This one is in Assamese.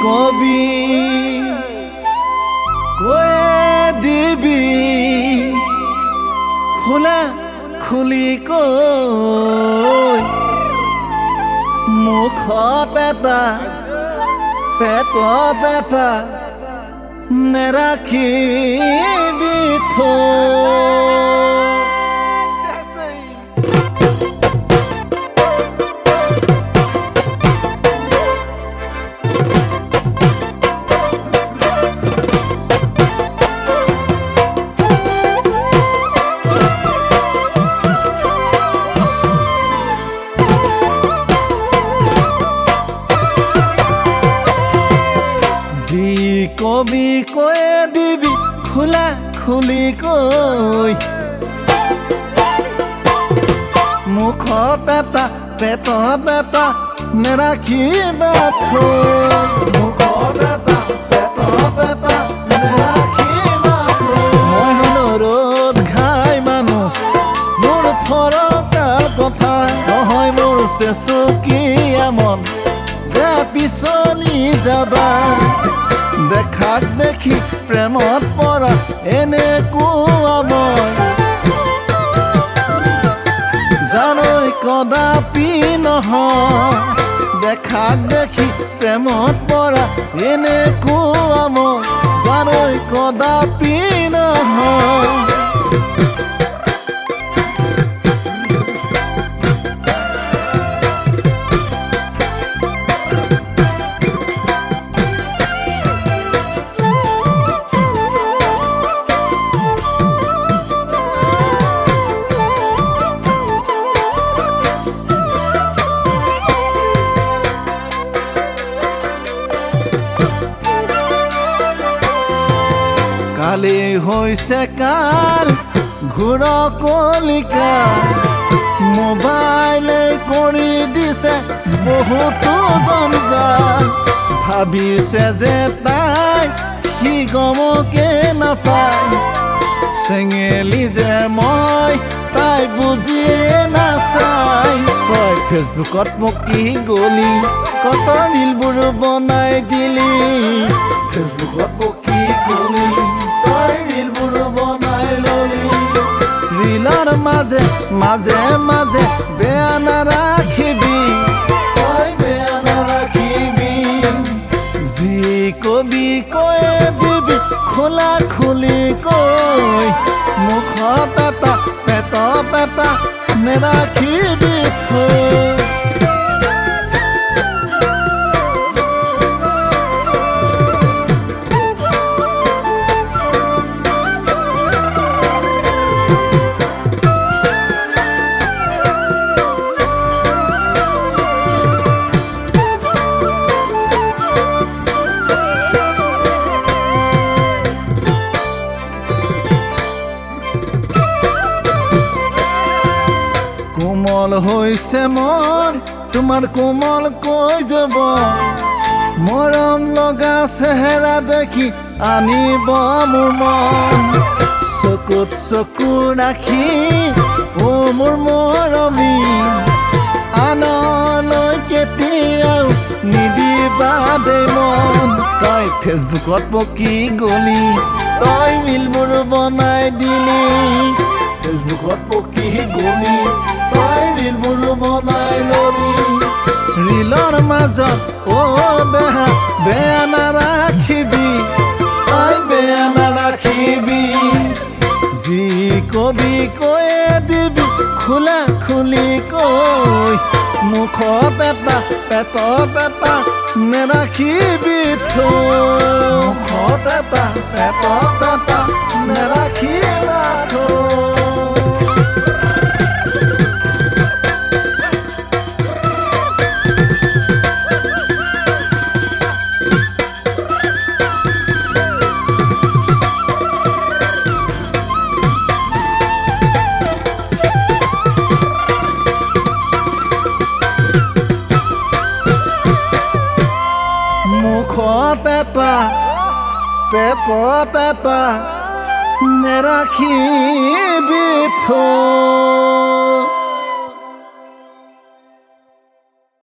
কবি কয়ে দিবি খোলা খুলি কৈ মুখত এটা পেটত এটা নেৰাখিবি থৈ কবি কয়ে দিবি খোলা খুলি কৈ মুখত এটা পেটত এটা নেৰাখিবা থৈ মুখত এটা পেটত এটা নেৰাখিবা থৈ মই অনুৰোধ ঘাই মানুহ মোৰ ফৰকাৰ কথা নহয় মোৰ চেচুকীয়া মন যে পিছলি যাবা দেখাক দেখি প্ৰেমত পৰা এনেকুৱা মই জানৈ কদাপি নহয় দেখাক দেখি প্ৰেমত পৰা এনেকুৱা মই জানৈ কদাপি নহয় কালি হৈছে কাল ঘূৰ কলিকা মোবাইলে কৰি দিছে বহুতো জঞ্জাল ভাবিছে যে তাই সি গমকে নাপায় চেঙেলি যে মই তাই বুজিয়ে নাচাই তই ফেচবুকত মোক কি গলি কত ৰীলবোৰ বনাই দিলি ফেচবুকত মোক কি গলি তই ৰীলবোৰ বনাই ললি ৰীলৰ মাজে মাজে মাজে বেয়া নাৰাখিবি তই বেয়া নাৰাখিবি যি কবি কয়ে দিবি খোলা খুলি কৈ মুখত এটা পেটত এটা নেৰাখিবি থৈ কোমল হৈছে মন তোমাৰ কোমল কৈ যাব মৰম লগা চেহেৰা দেখি আনিব মোৰ মন চকুত চকু ৰাখি অ মোৰ মৰমী আনলৈ কেতিয়াও নিদিবা দেই মন তই ফেচবুকত মোক কি গলি তই ৰীলবোৰ বনাই দিলি ফেচবুকত মোক কি গলি তই ৰীলবোৰ বনাই ললি ৰীলৰ মাজত অ দেহা বেয়া নাৰাখিবি তই বেয়া নাৰাখিবি যি কবি কয়ে দিবি খোলা খুলি কৈ মুখত এটা পেটত এটা নেৰাখিবি থৈ মুখত এটা পেটত এটা নেৰাখিবা থৈ মুখত এটা পেটত এটা নেৰাখিবি থৈ